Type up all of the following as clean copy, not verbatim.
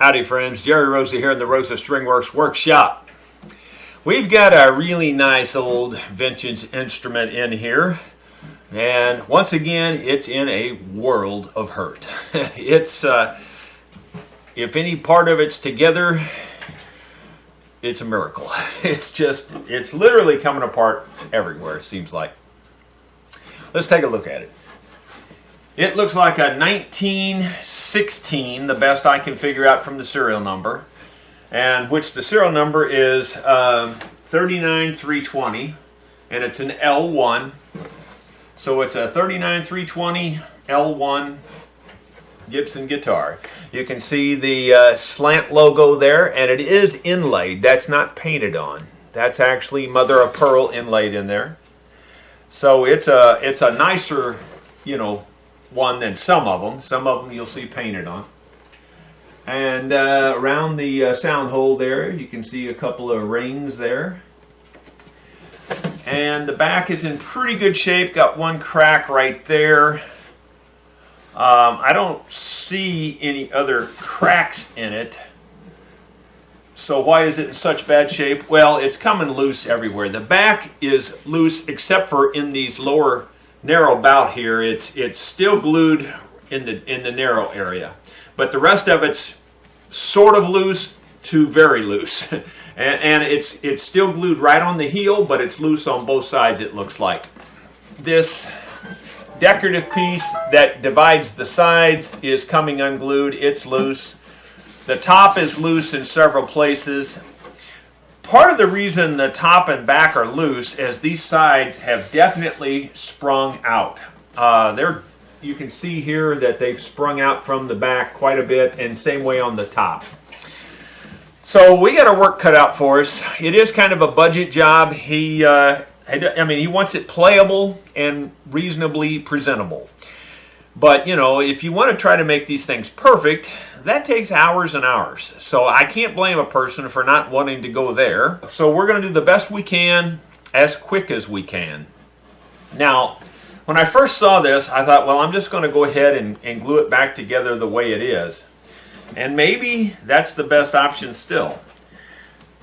Howdy friends, Jerry Rosa here in the Rosa Stringworks Workshop. We've got a really nice old vintage instrument in here, and once again it's in a world of hurt. It's if any part of it's together, it's a miracle. It's literally coming apart everywhere, it seems like. Let's take a look at it. It looks like a 1916, the best I can figure out from the serial number, and which the serial number is 39320, and it's an L1. So it's a 39320 L1 Gibson guitar. You can see the slant logo there, and it is inlaid. That's not painted on. That's actually mother of pearl inlaid in there. So it's a nicer, one than some of them. Some of them you'll see painted on. And around the sound hole there, you can see a couple of rings there. And the back is in pretty good shape. Got one crack right there. I don't see any other cracks in it. So why is it in such bad shape? Well, it's coming loose everywhere. The back is loose except for in these lower narrow bout here. It's still glued in the narrow area, but the rest of it's sort of loose to very loose, and it's still glued right on the heel, but it's loose on both sides. It looks like this decorative piece that divides the sides is coming unglued. It's loose. The top is loose in several places. Part of the reason the top and back are loose is these sides have definitely sprung out. You can see here that they've sprung out from the back quite a bit, and same way on the top. So we got our work cut out for us. It is kind of a budget job. He wants it playable and reasonably presentable. But, if you want to try to make these things perfect, that takes hours and hours. So I can't blame a person for not wanting to go there. So we're going to do the best we can, as quick as we can. Now, when I first saw this, I thought, well, I'm just going to go ahead and glue it back together the way it is. And maybe that's the best option still.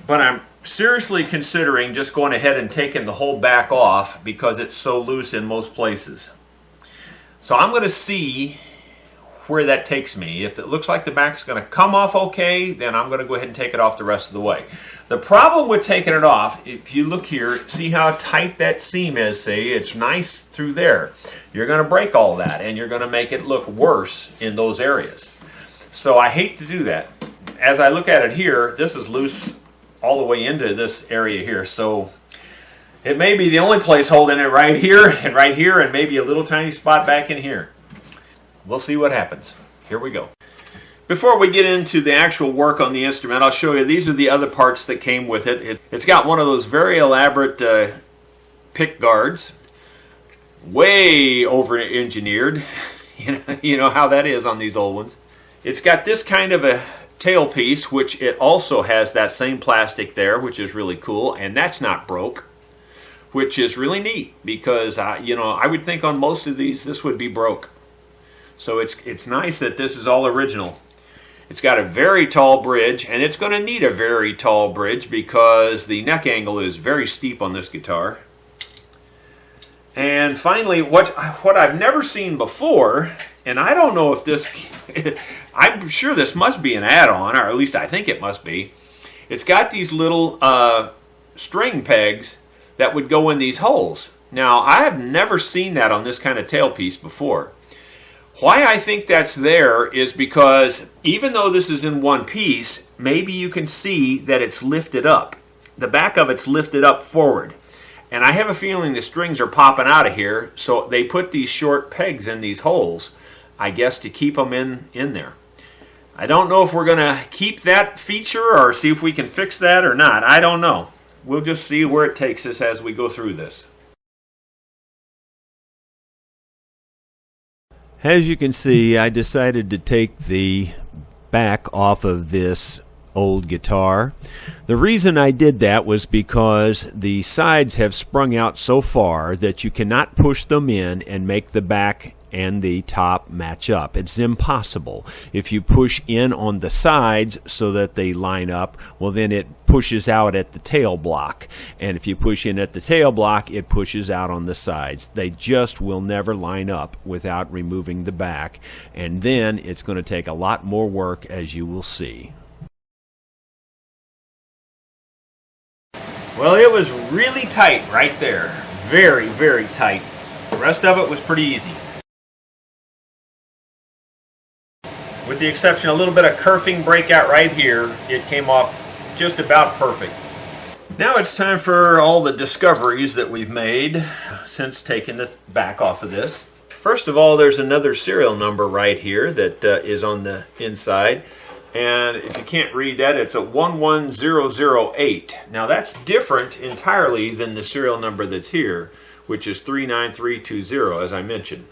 But I'm seriously considering just going ahead and taking the whole back off because it's so loose in most places. So I'm going to see where that takes me. If it looks like the back's going to come off okay, then I'm going to go ahead and take it off the rest of the way. The problem with taking it off, if you look here, see how tight that seam is, see? It's nice through there. You're going to break all that, and you're going to make it look worse in those areas. So I hate to do that. As I look at it here, this is loose all the way into this area here, so it may be the only place holding it right here, and maybe a little tiny spot back in here. We'll see what happens. Here we go. Before we get into the actual work on the instrument, I'll show you, these are the other parts that came with it. It's got one of those very elaborate pick guards, way over-engineered. You know how that is on these old ones. It's got this kind of a tailpiece, which it also has that same plastic there, which is really cool, and that's not broke, which is really neat because, I would think on most of these this would be broke. So it's nice that this is all original. It's got a very tall bridge, and it's going to need a very tall bridge because the neck angle is very steep on this guitar. And finally, what I've never seen before, and I don't know if this, I'm sure this must be an add-on, or at least I think it must be. It's got these little string pegs that would go in these holes. Now, I have never seen that on this kind of tailpiece before. Why I think that's there is because even though this is in one piece, maybe you can see that it's lifted up. The back of it's lifted up forward. And I have a feeling the strings are popping out of here, so they put these short pegs in these holes, I guess, to keep them in there. I don't know if we're going to keep that feature or see if we can fix that or not. I don't know. We'll just see where it takes us as we go through this. As you can see, I decided to take the back off of this old guitar. The reason I did that was because the sides have sprung out so far that you cannot push them in and make the back and the top match up. It's impossible. If you push in on the sides so that they line up, well, then it pushes out at the tail block. And if you push in at the tail block, it pushes out on the sides. They just will never line up without removing the back. And then it's going to take a lot more work, as you will see. Well, it was really tight right there. Very, very tight. The rest of it was pretty easy. With the exception of a little bit of kerfing breakout right here, it came off just about perfect. Now it's time for all the discoveries that we've made since taking the back off of this. First of all, there's another serial number right here that is on the inside. And if you can't read that, it's a 11008. Now that's different entirely than the serial number that's here, which is 39320, as I mentioned.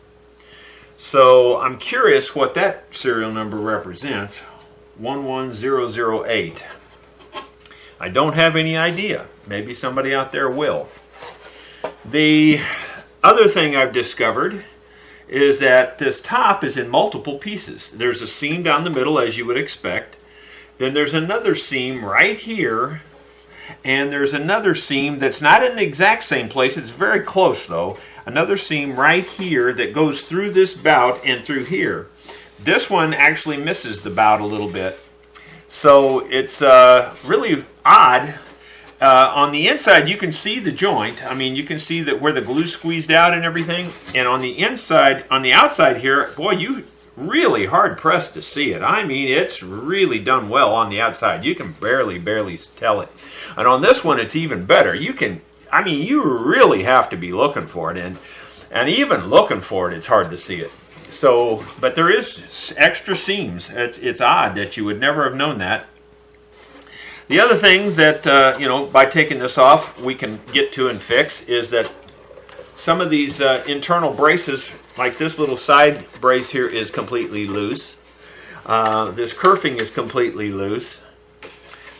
So I'm curious what that serial number represents, 11008. I don't have any idea. Maybe somebody out there will. The other thing I've discovered is that this top is in multiple pieces. There's a seam down the middle, as you would expect. Then there's another seam right here. And there's another seam that's not in the exact same place. It's very close, though. Another seam right here that goes through this bout and through here. This one actually misses the bout a little bit. So it's really odd. On the inside, you can see the joint. I mean, you can see that where the glue squeezed out and everything. And on the inside, on the outside here, boy, you really hard pressed to see it. I mean, it's really done well on the outside. You can barely tell it. And on this one, it's even better. You really have to be looking for it. And even looking for it, it's hard to see it. So, but there is extra seams. It's odd that you would never have known that. The other thing that, by taking this off, we can get to and fix is that some of these internal braces, like this little side brace here, is completely loose. This kerfing is completely loose.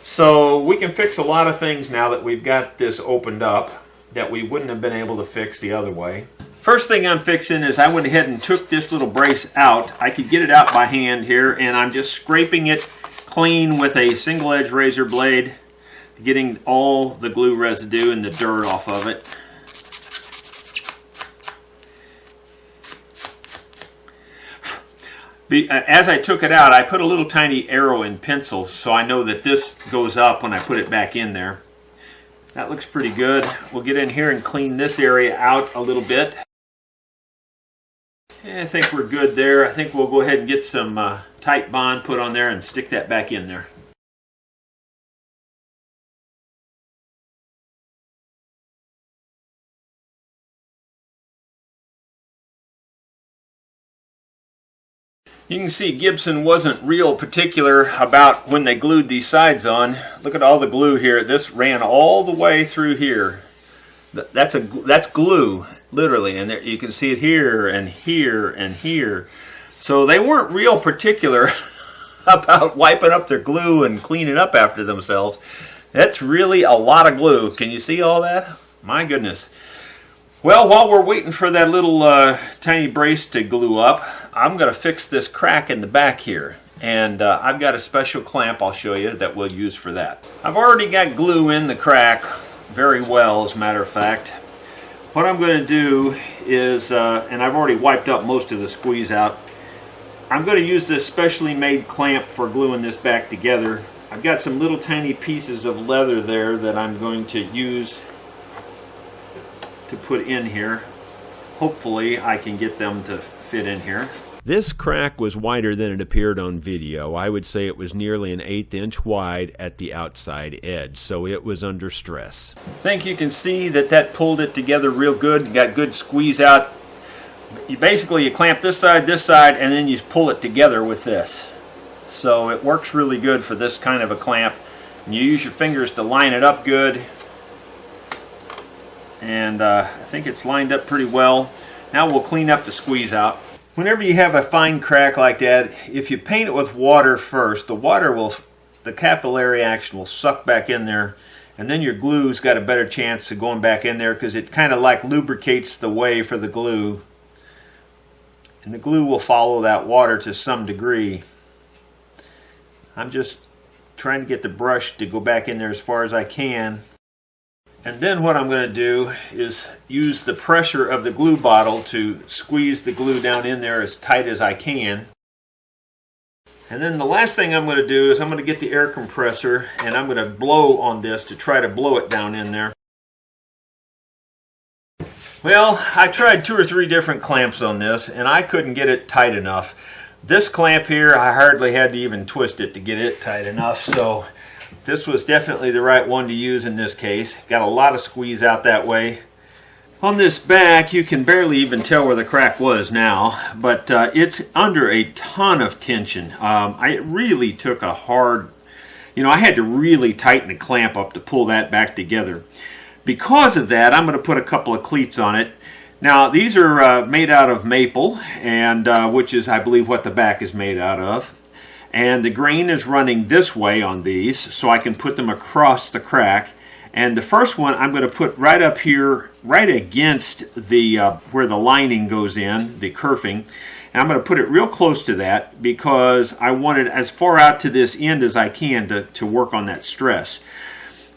So we can fix a lot of things now that we've got this opened up that we wouldn't have been able to fix the other way. First thing I'm fixing is I went ahead and took this little brace out. I could get it out by hand here, and I'm just scraping it clean with a single edge razor blade, getting all the glue residue and the dirt off of it. As I took it out, I put a little tiny arrow in pencil so I know that this goes up when I put it back in there. That looks pretty good. We'll get in here and clean this area out a little bit. I think we're good there. I think we'll go ahead and get some tight bond put on there and stick that back in there. You can see Gibson wasn't real particular about when they glued these sides on. Look at all the glue here. This ran all the way through here. That's glue, literally, and there, you can see it here and here and here. So they weren't real particular about wiping up their glue and cleaning up after themselves. That's really a lot of glue. Can you see all that? My goodness. Well, while we're waiting for that little tiny brace to glue up, I'm going to fix this crack in the back here. And I've got a special clamp I'll show you that we'll use for that. I've already got glue in the crack very well, as a matter of fact. What I'm going to do is, and I've already wiped up most of the squeeze out, I'm going to use this specially made clamp for gluing this back together. I've got some little tiny pieces of leather there that I'm going to use to put in here. Hopefully I can get them to fit in here. This crack was wider than it appeared on video. I would say it was nearly an 1/8 inch wide at the outside edge, so it was under stress. I think you can see that pulled it together real good. You got good squeeze out. You clamp this side, and then you pull it together with this. So it works really good for this kind of a clamp. And you use your fingers to line it up good. And I think it's lined up pretty well. Now we'll clean up the squeeze out. Whenever you have a fine crack like that, if you paint it with water first, the capillary action will suck back in there, and then your glue's got a better chance of going back in there because it kind of like lubricates the way for the glue and the glue will follow that water to some degree. I'm just trying to get the brush to go back in there as far as I can. And then what I'm going to do is use the pressure of the glue bottle to squeeze the glue down in there as tight as I can. And then the last thing I'm going to do is I'm going to get the air compressor and I'm going to blow on this to try to blow it down in there. Well, I tried 2 or 3 different clamps on this and I couldn't get it tight enough. This clamp here, I hardly had to even twist it to get it tight enough, so this was definitely the right one to use in this case. Got a lot of squeeze out that way. On this back, you can barely even tell where the crack was now, but it's under a ton of tension. I really took a hard, I had to really tighten the clamp up to pull that back together. Because of that, I'm going to put a couple of cleats on it. Now, these are made out of maple, and which is, I believe, what the back is made out of. And the grain is running this way on these, so I can put them across the crack. And the first one I'm going to put right up here, right against the where the lining goes in, the kerfing. And I'm going to put it real close to that because I want it as far out to this end as I can to work on that stress.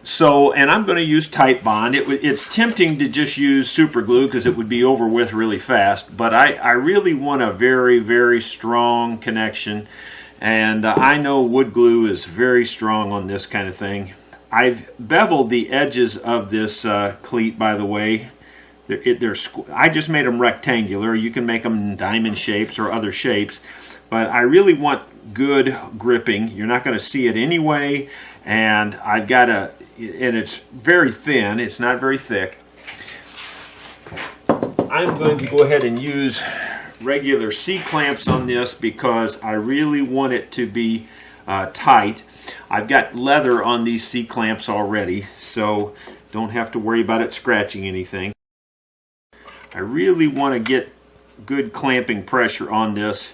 So, and I'm going to use Titebond. It's tempting to just use super glue because it would be over with really fast, but I really want a very, very strong connection. And I know wood glue is very strong on this kind of thing. I've beveled the edges of this cleat, by the way. I just made them rectangular. You can make them in diamond shapes or other shapes. But I really want good gripping. You're not going to see it anyway. And I've got and it's very thin. It's not very thick. I'm going to go ahead and use regular C-clamps on this because I really want it to be tight. I've got leather on these C-clamps already, so don't have to worry about it scratching anything. I really want to get good clamping pressure on this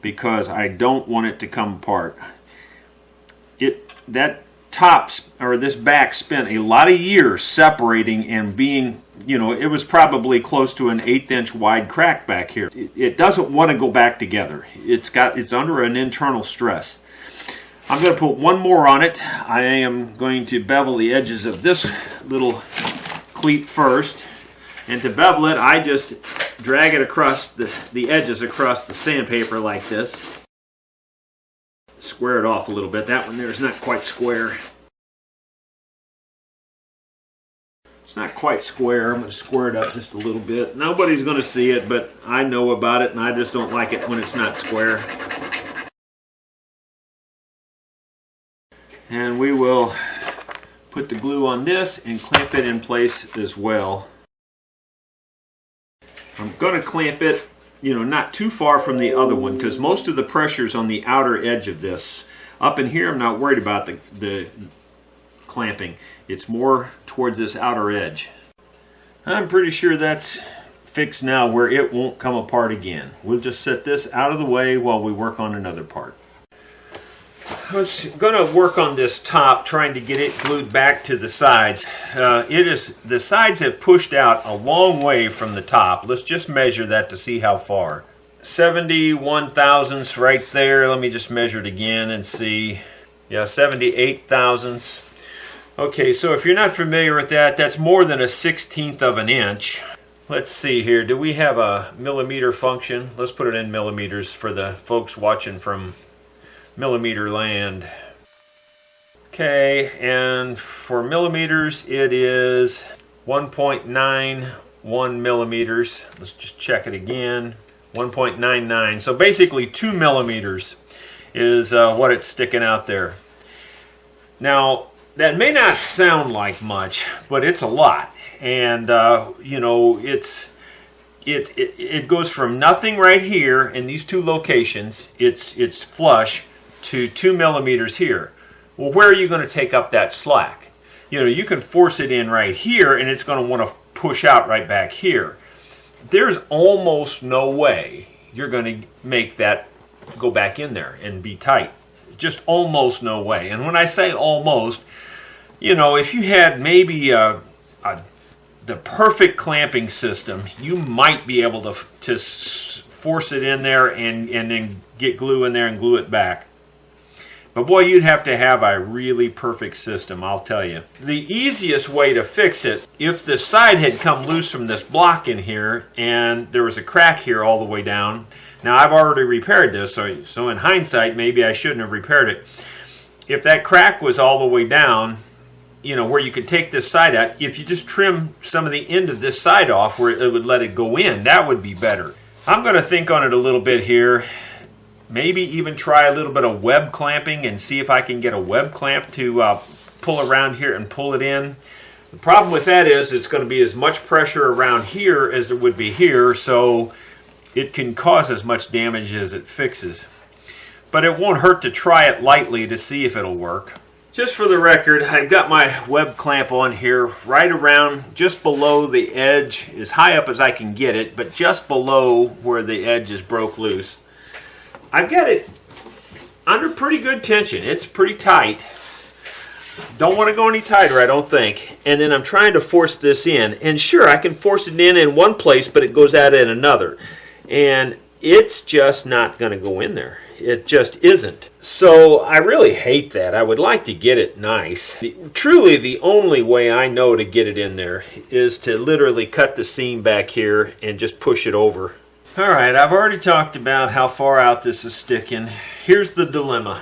because I don't want it to come apart. That top, or this back, spent a lot of years separating and being, it was probably close to an 1/8 inch wide crack back here. It doesn't want to go back together. It's under an internal stress. I'm going to put one more on it. I am going to bevel the edges of this little cleat first. And to bevel it, I just drag it across the edges across the sandpaper like this. Square it off a little bit. That one there is not quite square. It's not quite square. I'm going to square it up just a little bit. Nobody's going to see it, but I know about it, and I just don't like it when it's not square. And we will put the glue on this and clamp it in place as well. I'm going to clamp it, not too far from the other one because most of the pressure's on the outer edge of this. Up in here, I'm not worried about the clamping. It's more towards this outer edge. I'm pretty sure that's fixed now where it won't come apart again. We'll just set this out of the way while we work on another part. I was going to work on this top, trying to get it glued back to the sides. The sides have pushed out a long way from the top. Let's just measure that to see how far. 71 thousandths right there. Let me just measure it again and see. Yeah, 78 thousandths. Okay, so if you're not familiar with that, that's more than a 1/16 of an inch. Let's see here. Do we have a millimeter function? Let's put it in millimeters for the folks watching from millimeter land. Okay, and for millimeters it is 1.91 millimeters. Let's just check it again. 1.99. So basically 2 millimeters is what it's sticking out there. Now, that may not sound like much, but it's a lot. And it goes from nothing right here in these two locations. It's flush to 2 millimeters here. Well, where are you going to take up that slack? You can force it in right here and it's going to want to push out right back here. There's almost no way you're going to make that go back in there and be tight. Just almost no way. And when I say almost, if you had maybe a the perfect clamping system, you might be able to force it in there and then get glue in there and glue it back. But boy, you'd have to have a really perfect system, I'll tell you. The easiest way to fix it, if the side had come loose from this block in here and there was a crack here all the way down. Now I've already repaired this, so in hindsight, maybe I shouldn't have repaired it. If that crack was all the way down, you know, where you could take this side out, if you just trim some of the end of this side off where it would let it go in, that would be better. I'm going to think on it a little bit here. Maybe even try a little bit of web clamping and see if I can get a web clamp to pull around here and pull it in. The problem with that is it's going to be as much pressure around here as it would be here, so it can cause as much damage as it fixes. But it won't hurt to try it lightly to see if it'll work. Just for the record, I've got my web clamp on here right around just below the edge, as high up as I can get it, but just below where the edge is broke loose. I've got it under pretty good tension. It's pretty tight. Don't want to go any tighter, I don't think. And then I'm trying to force this in. And sure, I can force it in one place, but it goes out in another. And it's just not going to go in there. It just isn't. So I really hate that. I would like to get it nice. Truly, the only way I know to get it in there is to literally cut the seam back here and just push it over. Alright, I've already talked about how far out this is sticking. Here's the dilemma.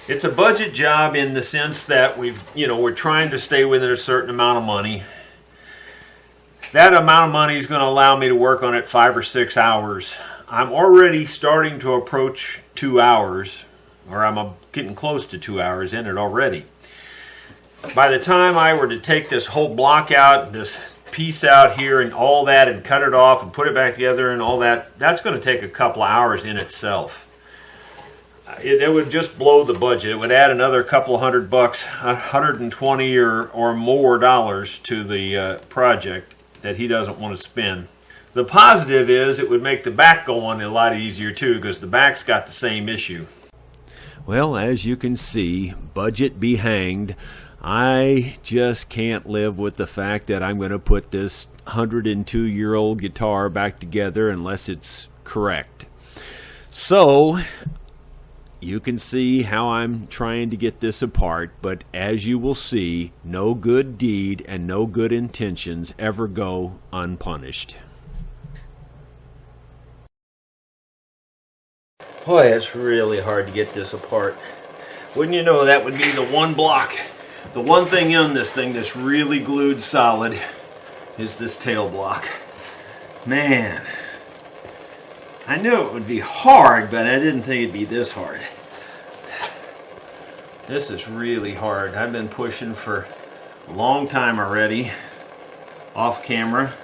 It's a budget job in the sense that we're trying to stay within a certain amount of money. That amount of money is going to allow me to work on it 5 or 6 hours. I'm already starting to approach 2 hours, or I'm getting close to 2 hours in it already. By the time I were to take this whole block out, this piece out here and all that, and cut it off and put it back together and all that, that's going to take a couple of hours in itself. It would just blow the budget. It would add another couple of $100, $120 or more dollars to the project that he doesn't want to spend. The positive is it would make the back go on a lot easier too, because the back's got the same issue. Well, as you can see, budget be hanged. I just can't live with the fact that I'm going to put this 102-year-old guitar back together unless it's correct. So, you can see how I'm trying to get this apart, but as you will see, no good deed and no good intentions ever go unpunished. Boy, it's really hard to get this apart. Wouldn't you know, that would be the one block. The one thing on this thing that's really glued solid is this tail block. Man, I knew it would be hard, but I didn't think it'd be this hard. This is really hard. I've been pushing for a long time already, off camera.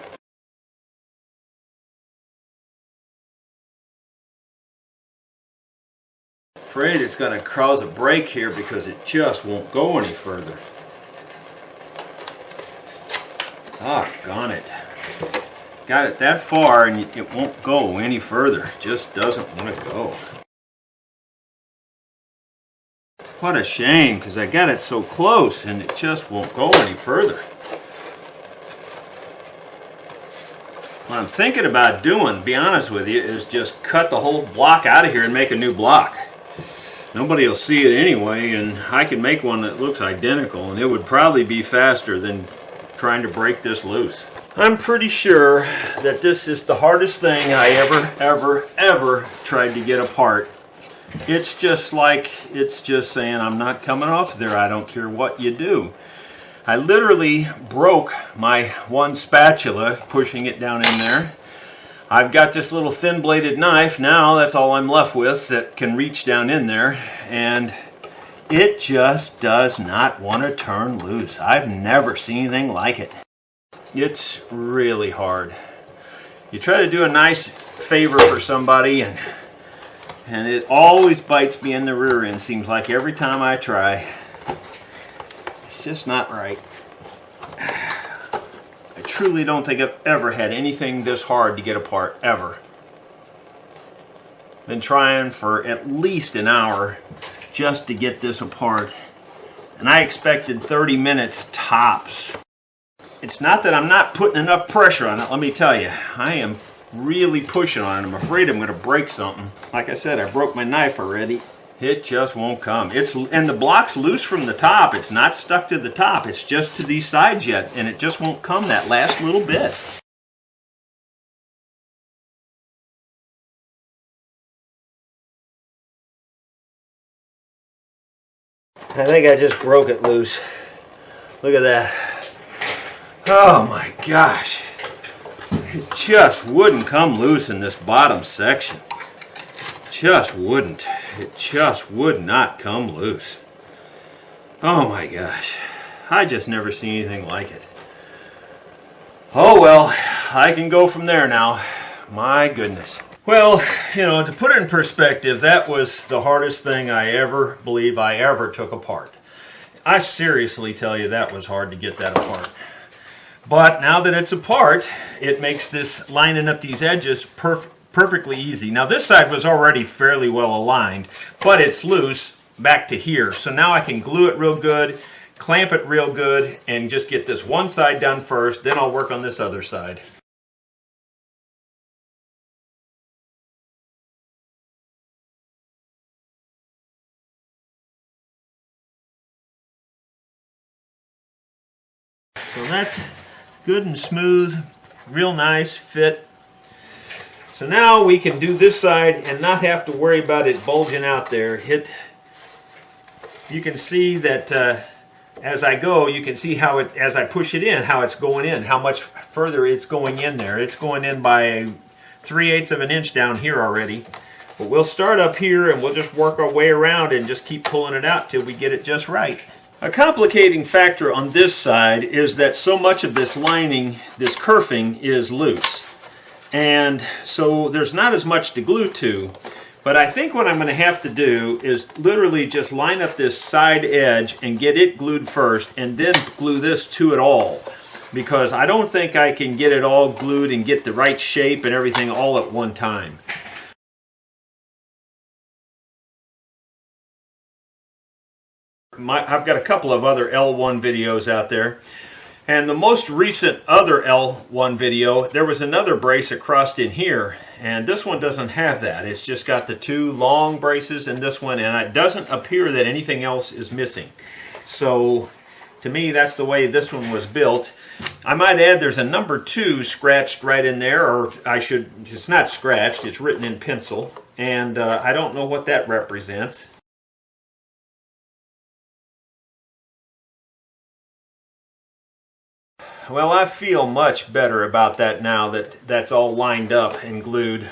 Afraid it's going to cause a break here because it just won't go any further. Doggone it. Got it that far and it won't go any further. It just doesn't want to go. What a shame, because I got it so close and it just won't go any further. What I'm thinking about doing, to be honest with you, is just cut the whole block out of here and make a new block. Nobody will see it anyway, and I can make one that looks identical, and it would probably be faster than trying to break this loose. I'm pretty sure that this is the hardest thing I ever tried to get apart. It's just saying, I'm not coming off there, I don't care what you do. I literally broke my one spatula pushing it down in there. I've got this little thin-bladed knife now, that's all I'm left with, that can reach down in there, and it just does not want to turn loose. I've never seen anything like it. It's really hard. You try to do a nice favor for somebody, and it always bites me in the rear end, seems like every time I try. It's just not right. I truly don't think I've ever had anything this hard to get apart, ever. Been trying for at least an hour just to get this apart, and I expected 30 minutes tops. It's not that I'm not putting enough pressure on it, let me tell you. I am really pushing on it. I'm afraid I'm going to break something. Like I said, I broke my knife already. It just won't come. And the block's loose from the top. It's not stuck to the top. It's just to these sides yet, and it just won't come that last little bit. I think I just broke it loose. Look at that. Oh my gosh. It just wouldn't come loose in this bottom section. Just wouldn't. It just would not come loose. Oh my gosh. I just never seen anything like it. Oh well, I can go from there now. My goodness. Well, to put it in perspective, that was the hardest thing I ever believe I ever took apart. I seriously tell you that was hard to get that apart. But now that it's apart, it makes this lining up these edges perfectly easy. Now this side was already fairly well aligned, but it's loose back to here. So now I can glue it real good, clamp it real good, and just get this one side done first, then I'll work on this other side. So that's good and smooth, real nice fit. So now we can do this side and not have to worry about it bulging out there. You can see that as I go, you can see how it, as I push it in, how it's going in, how much further it's going in there. It's going in by 3/8 of an inch down here already. But we'll start up here and we'll just work our way around and just keep pulling it out till we get it just right. A complicating factor on this side is that so much of this lining, this kerfing, is loose. And so there's not as much to glue to. But I think what I'm going to have to do is literally just line up this side edge and get it glued first and then glue this to it all. Because I don't think I can get it all glued and get the right shape and everything all at one time. I've got a couple of other L1 videos out there, and the most recent other L1 video, there was another brace across in here, and this one doesn't have that. It's just got the two long braces in this one, and it doesn't appear that anything else is missing. So to me, that's the way this one was built. I might add there's a number 2 scratched right in there, or it's not scratched, it's written in pencil, and I don't know what that represents. Well, I feel much better about that now that that's all lined up and glued.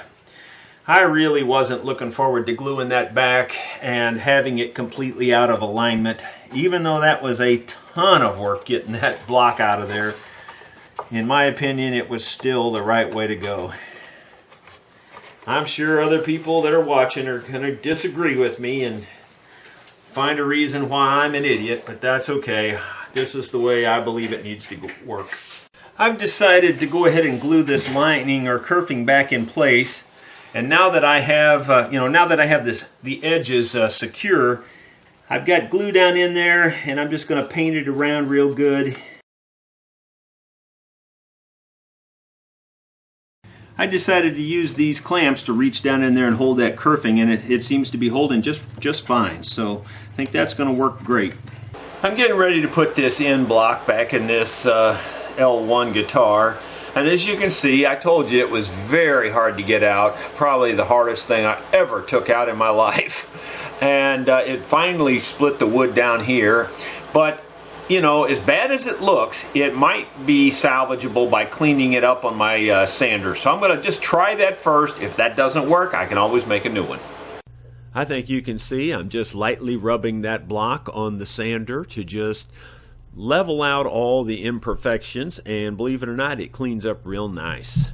I really wasn't looking forward to gluing that back and having it completely out of alignment, even though that was a ton of work getting that block out of there. In my opinion, it was still the right way to go. I'm sure other people that are watching are going to disagree with me and find a reason why I'm an idiot, but that's okay. This is the way I believe it needs to work. I've decided to go ahead and glue this lining or kerfing back in place. And now that I have, the edges secure, I've got glue down in there, and I'm just going to paint it around real good. I decided to use these clamps to reach down in there and hold that kerfing, and it seems to be holding just fine. So I think that's going to work great. I'm getting ready to put this end block back in this L1 guitar, and as you can see, I told you it was very hard to get out, probably the hardest thing I ever took out in my life, and it finally split the wood down here. But as bad as it looks, it might be salvageable by cleaning it up on my sander, so I'm going to just try that first. If that doesn't work, I can always make a new one. I think you can see I'm just lightly rubbing that block on the sander to just level out all the imperfections, and believe it or not, it cleans up real nice.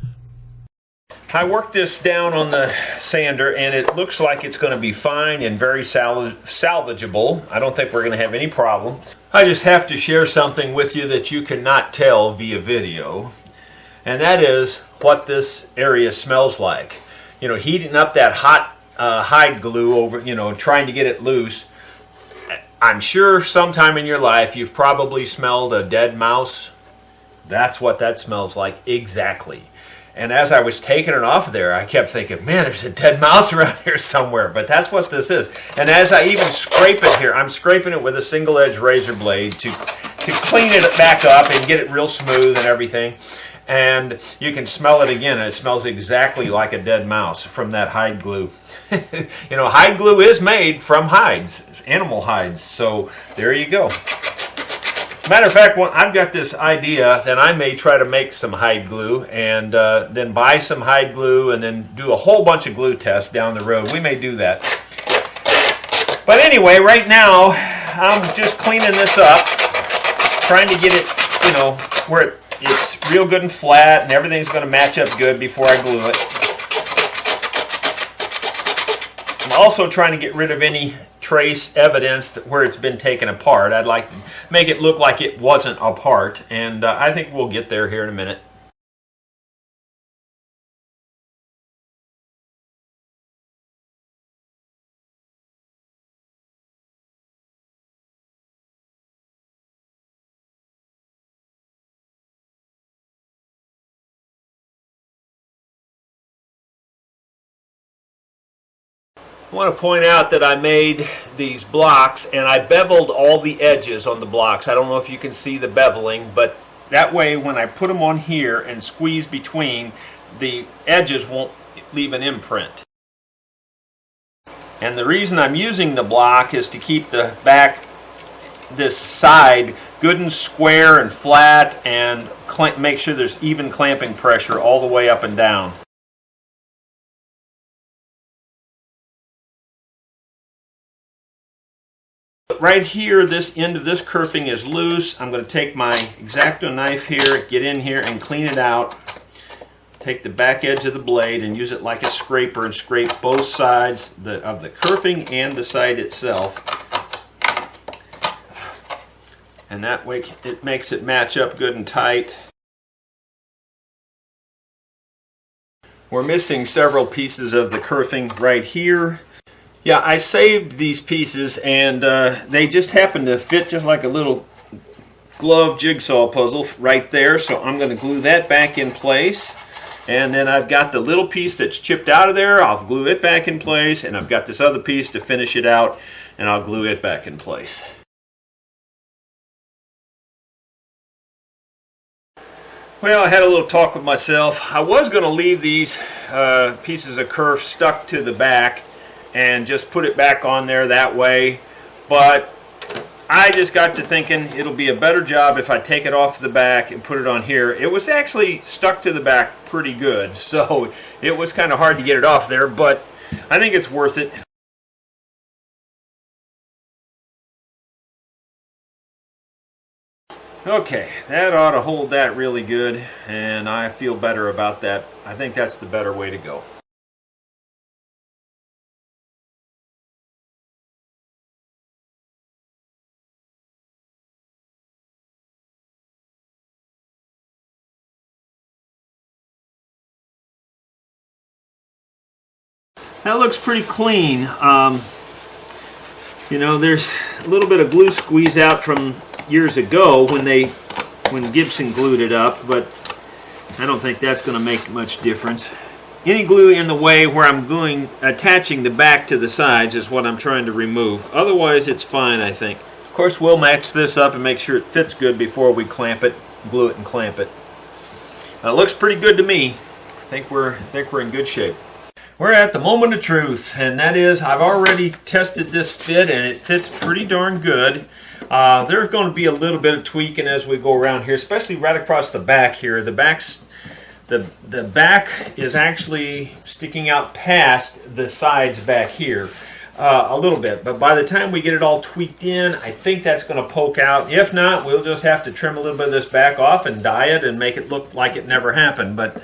I worked this down on the sander, and it looks like it's going to be fine and very salvageable. I don't think we're going to have any problem. I just have to share something with you that you cannot tell via video, and that is what this area smells like. Heating up that hot hide glue over, trying to get it loose. I'm sure sometime in your life you've probably smelled a dead mouse. That's what that smells like exactly. And as I was taking it off of there, I kept thinking, man, there's a dead mouse around here somewhere. But that's what this is. And as I even scrape it here, I'm scraping it with a single edge razor blade to clean it back up and get it real smooth and everything. And you can smell it again, and it smells exactly like a dead mouse from that hide glue. You know, hide glue is made from hides, animal hides. So there you go. Matter of fact, I've got this idea that I may try to make some hide glue and then buy some hide glue and then do a whole bunch of glue tests down the road. We may do that. But anyway, right now, I'm just cleaning this up, trying to get it, you know, where it's real good and flat and everything's going to match up good before I glue it. I'm also trying to get rid of any trace evidence where it's been taken apart. I'd like to make it look like it wasn't apart, and I think we'll get there here in a minute. I want to point out that I made these blocks and I beveled all the edges on the blocks. I don't know if you can see the beveling, but that way when I put them on here and squeeze between, the edges won't leave an imprint. And the reason I'm using the block is to keep the back, this side, good and square and flat, and make sure there's even clamping pressure all the way up and down. Right here, this end of this kerfing is loose. I'm going to take my X-Acto knife here, get in here and clean it out. Take the back edge of the blade and use it like a scraper and scrape both sides of the kerfing and the side itself. And that way it makes it match up good and tight. We're missing several pieces of the kerfing right here. Yeah, I saved these pieces and they just happen to fit just like a little glove jigsaw puzzle right there. So I'm going to glue that back in place. And then I've got the little piece that's chipped out of there. I'll glue it back in place. And I've got this other piece to finish it out. And I'll glue it back in place. Well, I had a little talk with myself. I was going to leave these pieces of kerf stuck to the back and just put it back on there that way, but I just got to thinking it'll be a better job if I take it off the back and put it on here. It was actually stuck to the back pretty good, so it was kind of hard to get it off there, but I think it's worth it. Okay, that ought to hold that really good, and I feel better about that. I think that's the better way to go. That looks pretty clean. You know, there's a little bit of glue squeeze out from years ago when Gibson glued it up, but I don't think that's going to make much difference. Any glue in the way where I'm attaching the back to the sides is what I'm trying to remove. Otherwise, it's fine, I think. Of course, we'll match this up and make sure it fits good before we clamp it, glue it, and clamp it. It looks pretty good to me. I think we're in good shape. We're at the moment of truth, and that is I've already tested this fit, and it fits pretty darn good. There's going to be a little bit of tweaking as we go around here, especially right across the back here. The back is actually sticking out past the sides back here a little bit, but by the time we get it all tweaked in, I think that's going to poke out. If not, we'll just have to trim a little bit of this back off and dye it and make it look like it never happened. But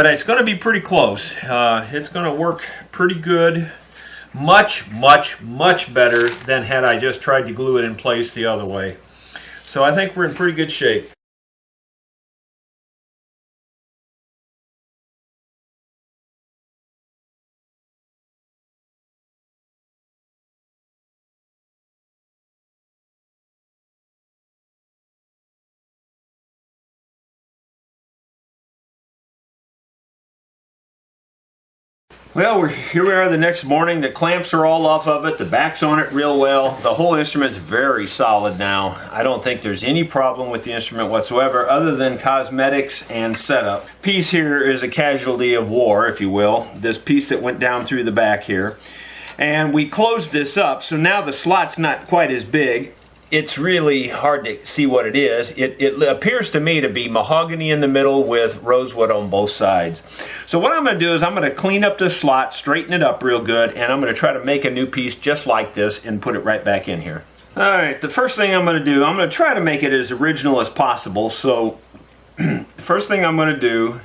it's going to be pretty close. It's going to work pretty good. Much, much, much better than had I just tried to glue it in place the other way. So I think we're in pretty good shape. Well, here we are the next morning. The clamps are all off of it. The back's on it real well. The whole instrument's very solid now. I don't think there's any problem with the instrument whatsoever other than cosmetics and setup. Piece here is a casualty of war, if you will. This piece that went down through the back here. And we closed this up, so now the slot's not quite as big. It's really hard to see what it is. It appears to me to be mahogany in the middle with rosewood on both sides. So what I'm going to do is I'm going to clean up this slot, straighten it up real good, and I'm going to try to make a new piece just like this and put it right back in here. Alright, the first thing I'm going to do, I'm going to try to make it as original as possible. So the first thing I'm going to do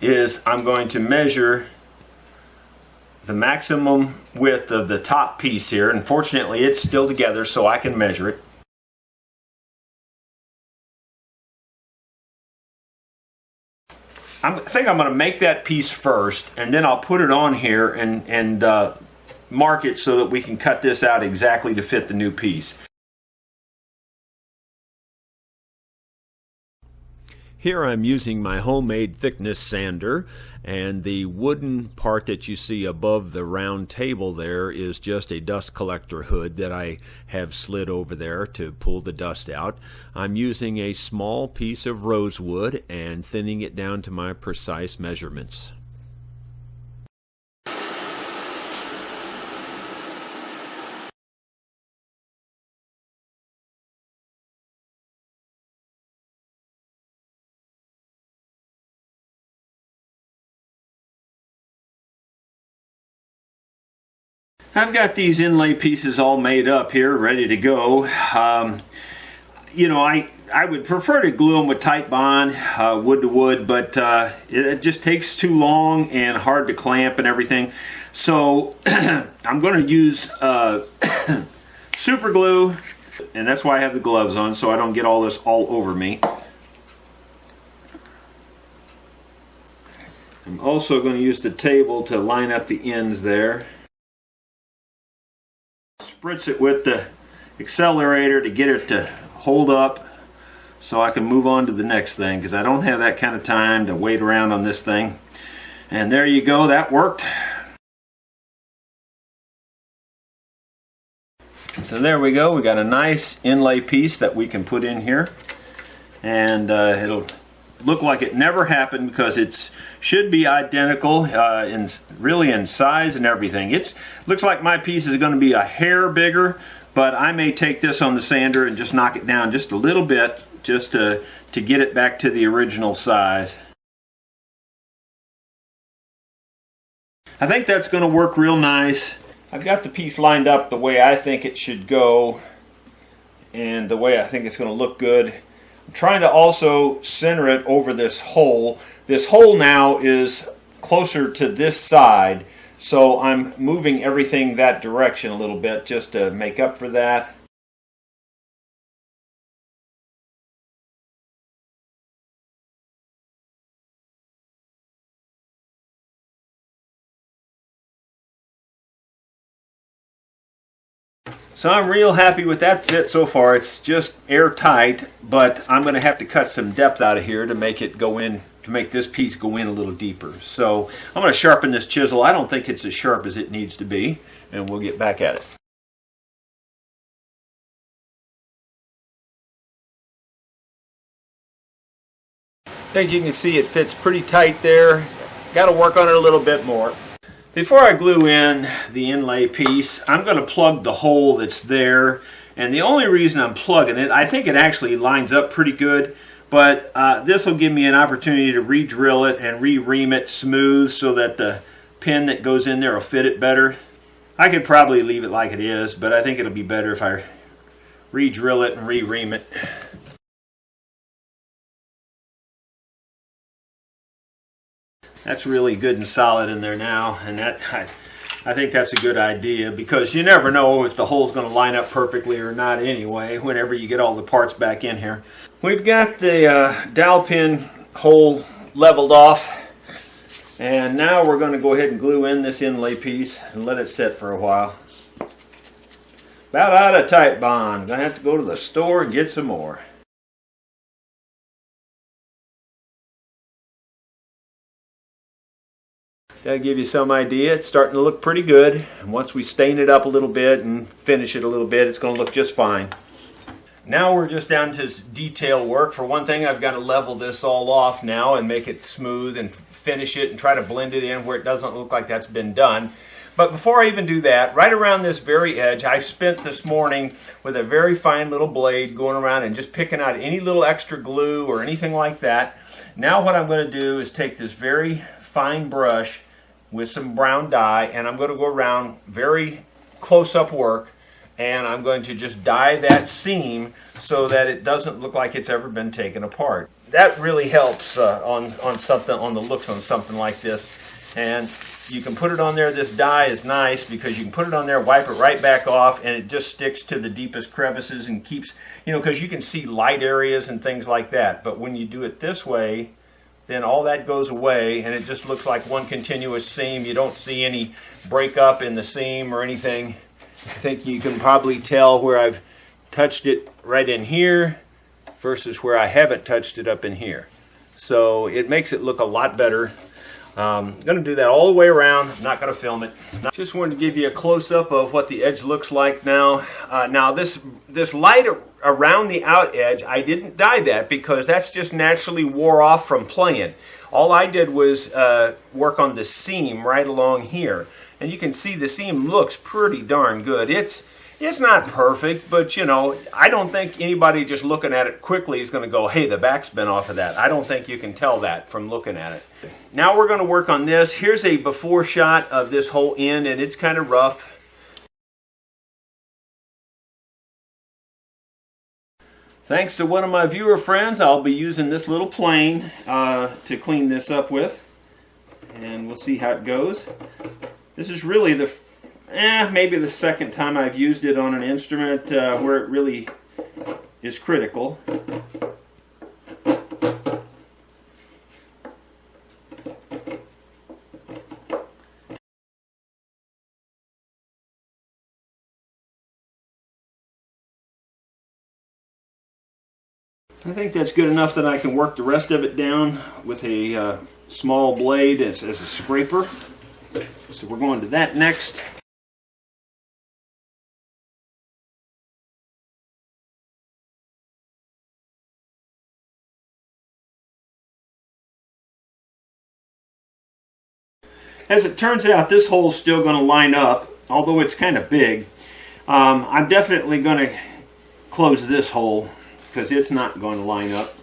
is I'm going to measure the maximum width of the top piece here. Unfortunately, it's still together, so I can measure it. I think I'm going to make that piece first, and then I'll put it on here and mark it so that we can cut this out exactly to fit the new piece. Here I'm using my homemade thickness sander, and the wooden part that you see above the round table there is just a dust collector hood that I have slid over there to pull the dust out. I'm using a small piece of rosewood and thinning it down to my precise measurements. I've got these inlay pieces all made up here, ready to go. You know, I would prefer to glue them with tight bond, wood to wood, but it just takes too long and hard to clamp and everything. So I'm going to use super glue, and that's why I have the gloves on, so I don't get all this all over me. I'm also going to use the table to line up the ends there. Spritz it with the accelerator to get it to hold up so I can move on to the next thing, because I don't have that kind of time to wait around on this thing. And there you go, that worked. So there we go, we got a nice inlay piece that we can put in here, and it'll look like it never happened because it should be identical really in size and everything. It looks like my piece is going to be a hair bigger, but I may take this on the sander and just knock it down just a little bit just to get it back to the original size. I think that's going to work real nice. I've got the piece lined up the way I think it should go and the way I think it's going to look good. I'm trying to also center it over this hole. This hole now is closer to this side, so I'm moving everything that direction a little bit just to make up for that. So I'm real happy with that fit so far. It's just airtight, but I'm going to have to cut some depth out of here to make it go in, to make this piece go in a little deeper. So I'm going to sharpen this chisel. I don't think it's as sharp as it needs to be, and we'll get back at it. I think you can see it fits pretty tight there. Got to work on it a little bit more. Before I glue in the inlay piece, I'm going to plug the hole that's there. And the only reason I'm plugging it, I think it actually lines up pretty good, but this will give me an opportunity to re-drill it and re-ream it smooth so that the pin that goes in there will fit it better. I could probably leave it like it is, but I think it'll be better if I re-drill it and re-ream it. That's really good and solid in there now, and I think that's a good idea, because you never know if the hole's going to line up perfectly or not anyway whenever you get all the parts back in here. We've got the dowel pin hole leveled off, and now we're going to go ahead and glue in this inlay piece and let it sit for a while. About out of tight bond. Gonna have to go to the store and get some more. That'll give you some idea. It's starting to look pretty good. And once we stain it up a little bit and finish it a little bit, it's going to look just fine. Now we're just down to detail work. For one thing, I've got to level this all off now and make it smooth and finish it and try to blend it in where it doesn't look like that's been done. But before I even do that, right around this very edge, I spent this morning with a very fine little blade going around and just picking out any little extra glue or anything like that. Now what I'm going to do is take this very fine brush with some brown dye, and I'm going to go around very close-up work, and I'm going to just dye that seam so that it doesn't look like it's ever been taken apart. That really helps on the looks on something like this. And you can put it on there. This dye is nice because you can put it on there, wipe it right back off, and it just sticks to the deepest crevices and keeps, because you can see light areas and things like that. But when you do it this way, then all that goes away and it just looks like one continuous seam. You don't see any breakup in the seam or anything. I think you can probably tell where I've touched it right in here versus where I haven't touched it up in here. So it makes it look a lot better. I'm going to do that all the way around. I'm not going to film it. Just wanted to give you a close-up of what the edge looks like now. Now this light around the out edge, I didn't dye that because that's just naturally wore off from playing. All I did was work on the seam right along here. And you can see the seam looks pretty darn good. It's not perfect, but I don't think anybody just looking at it quickly is going to go, hey, the back's been off of that. I don't think you can tell that from looking at it. Now we're going to work on this. Here's a before shot of this whole end, and it's kind of rough. Thanks to one of my viewer friends, I'll be using this little plane to clean this up with. And we'll see how it goes. This is really maybe the second time I've used it on an instrument where it really is critical. I think that's good enough that I can work the rest of it down with a small blade as a scraper. So we're going to that next. As it turns out, this hole's still going to line up, although it's kind of big. I'm definitely going to close this hole because it's not going to line up.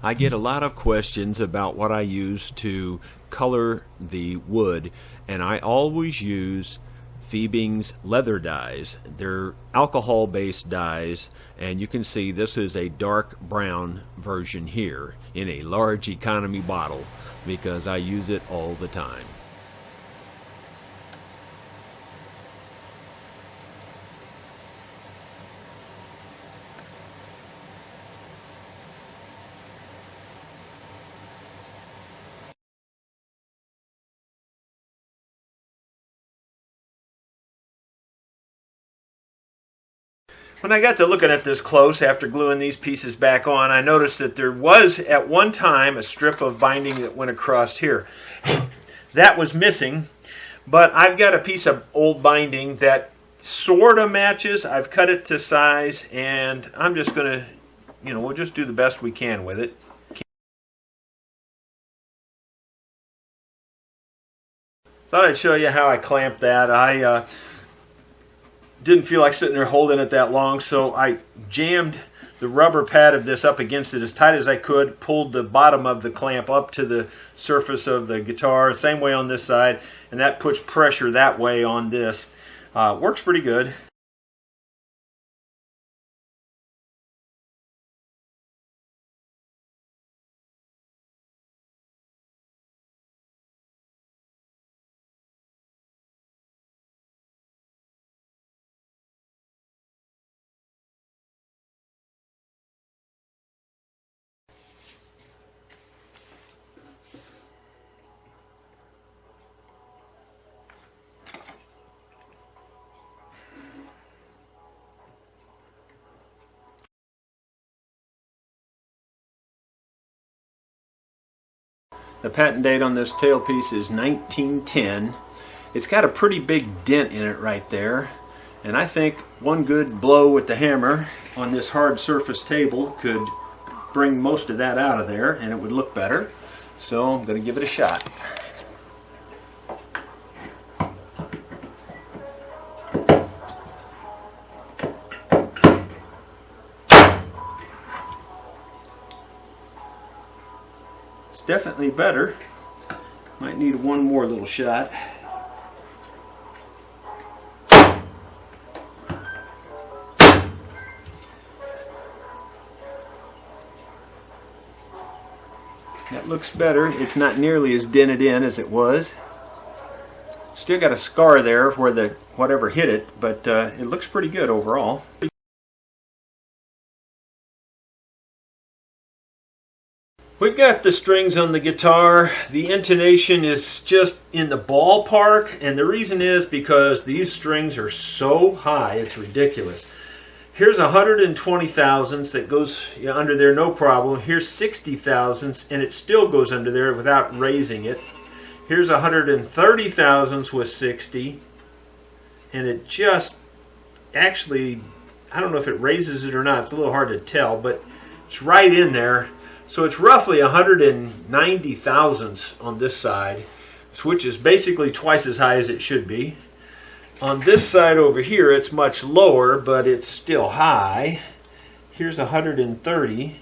I get a lot of questions about what I use to color the wood, and I always use Fiebing's leather dyes. They're alcohol-based dyes, and you can see this is a dark brown version here in a large economy bottle because I use it all the time. When I got to looking at this close after gluing these pieces back on, I noticed that there was at one time a strip of binding that went across here. That was missing, but I've got a piece of old binding that sort of matches. I've cut it to size, and I'm just going to, we'll just do the best we can with it. Thought I'd show you how I clamped that. I didn't feel like sitting there holding it that long, so I jammed the rubber pad of this up against it as tight as I could, pulled the bottom of the clamp up to the surface of the guitar, same way on this side, and that puts pressure that way on this. Works pretty good. The patent date on this tailpiece is 1910. It's got a pretty big dent in it right there, and I think one good blow with the hammer on this hard surface table could bring most of that out of there and it would look better. So I'm going to give it a shot. It's definitely better. Might need one more little shot. That looks better. It's not nearly as dented in as it was. Still got a scar there where the whatever hit it, but it looks pretty good overall. We've got the strings on the guitar. The intonation is just in the ballpark, and the reason is because these strings are so high, it's ridiculous. Here's 120 thousandths that goes under there no problem. Here's 60 thousandths and it still goes under there without raising it. Here's 130 thousandths with 60, and it just actually, I don't know if it raises it or not. It's a little hard to tell, but it's right in there. So it's roughly 190 thousandths on this side, which is basically twice as high as it should be. On this side over here, it's much lower, but it's still high. Here's 130.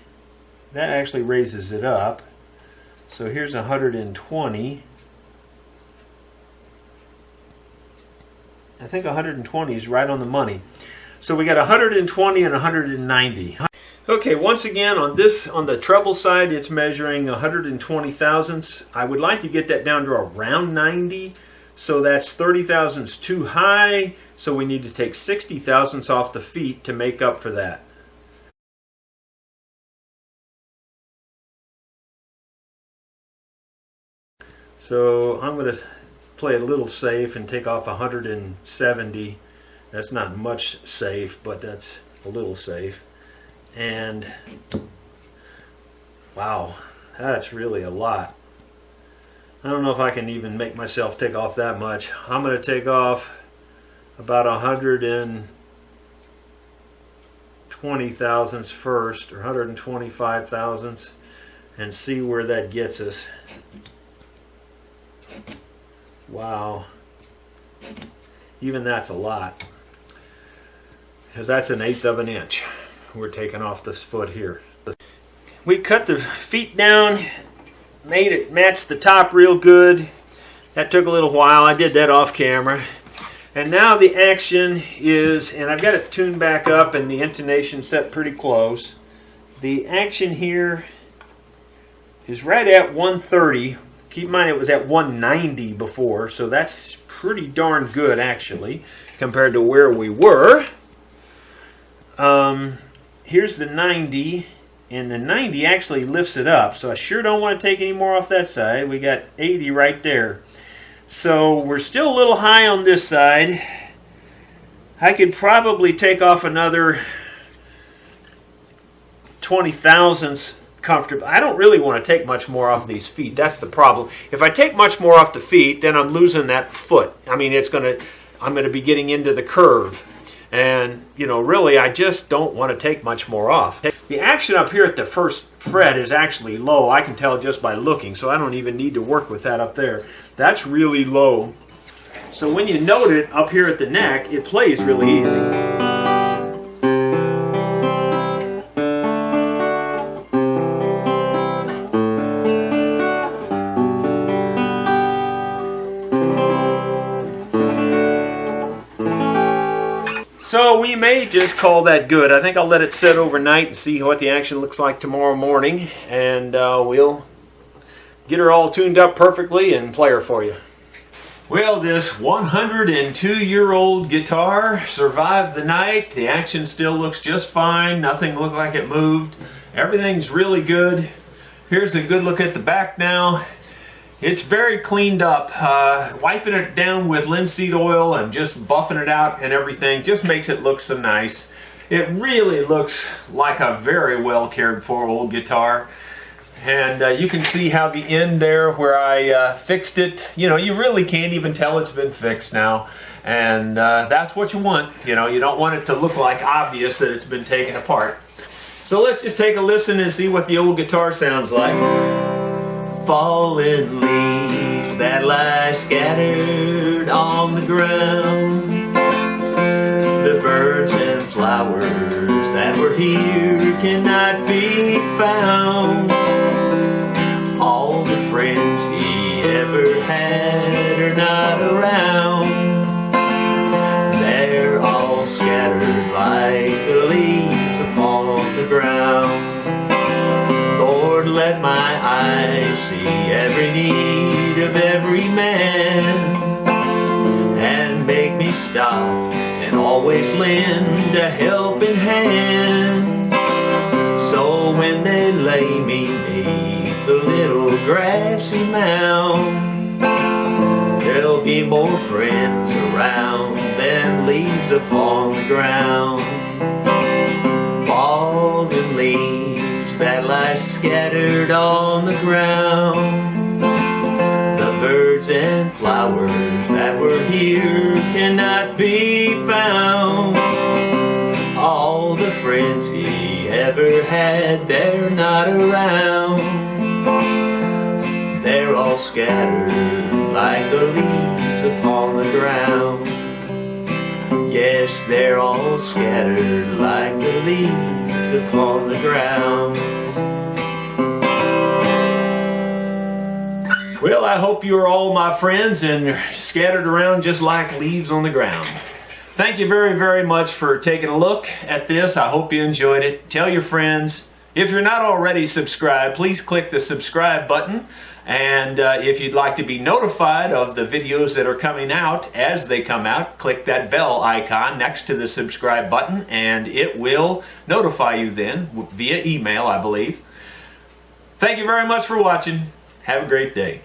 That actually raises it up. So here's 120. I think 120 is right on the money. So we got 120 and 190. Okay, once again on the treble side, it's measuring 120 thousandths. I would like to get that down to around 90. So that's 30 thousandths too high, so we need to take 60 thousandths off the feet to make up for that. So I'm going to play it a little safe and take off 170. That's not much safe, but that's a little safe. And wow, that's really a lot. I don't know if I can even make myself take off that much. I'm going to take off about 120 thousandths first, or 125 thousandths, and see where that gets us. Wow. Even that's a lot. Because that's 1/8 of an inch we're taking off this foot here. We cut the feet down, made it match the top real good. That took a little while. I did that off camera. And now the action is, and I've got it tuned back up and the intonation set pretty close. The action here is right at 130. Keep in mind it was at 190 before, so that's pretty darn good actually compared to where we were. Here's the 90. And the 90 actually lifts it up, so I sure don't want to take any more off that side. We got 80 right there. So we're still a little high on this side. I could probably take off another 20 thousandths comfortable. I don't really want to take much more off these feet. That's the problem. If I take much more off the feet, then I'm losing that foot. I mean, I'm going to be getting into the curve. And, really, I just don't want to take much more off. The action up here at the first fret is actually low. I can tell just by looking, so I don't even need to work with that up there. That's really low. So when you note it up here at the neck, it plays really easy. So we may just call that good. I think I'll let it set overnight and see what the action looks like tomorrow morning, and we'll get her all tuned up perfectly and play her for you. Well, this 102-year-old guitar survived the night. The action still looks just fine. Nothing looked like it moved. Everything's really good. Here's a good look at the back now. It's very cleaned up. Wiping it down with linseed oil and just buffing it out and everything just makes it look so nice. It really looks like a very well cared for old guitar. And you can see how the end there where I fixed it, you really can't even tell it's been fixed now. And that's what you want. You don't want it to look like obvious that it's been taken apart. So let's just take a listen and see what the old guitar sounds like. Fallen leaves that lie scattered on the ground, the birds and flowers that were here cannot be found. All the friends he ever had are not around. They're all scattered like the leaves upon the ground. Lord, let my eyes see every need of every man, and make me stop and always lend a helping hand. So when they lay me beneath the little grassy mound, there'll be more friends around than leaves upon the ground. Fallen leaves that lie scattered on the ground, the birds and flowers that were here cannot be found. All the friends he ever had, they're not around. They're all scattered like the leaves upon the ground. Yes, they're all scattered like the leaves upon the ground. Well, I hope you're all my friends and scattered around just like leaves on the ground. Thank you very, very much for taking a look at this. I hope you enjoyed it. Tell your friends. If you're not already subscribed, please click the subscribe button. And if you'd like to be notified of the videos that are coming out as they come out, click that bell icon next to the subscribe button, and it will notify you then via email, I believe. Thank you very much for watching. Have a great day.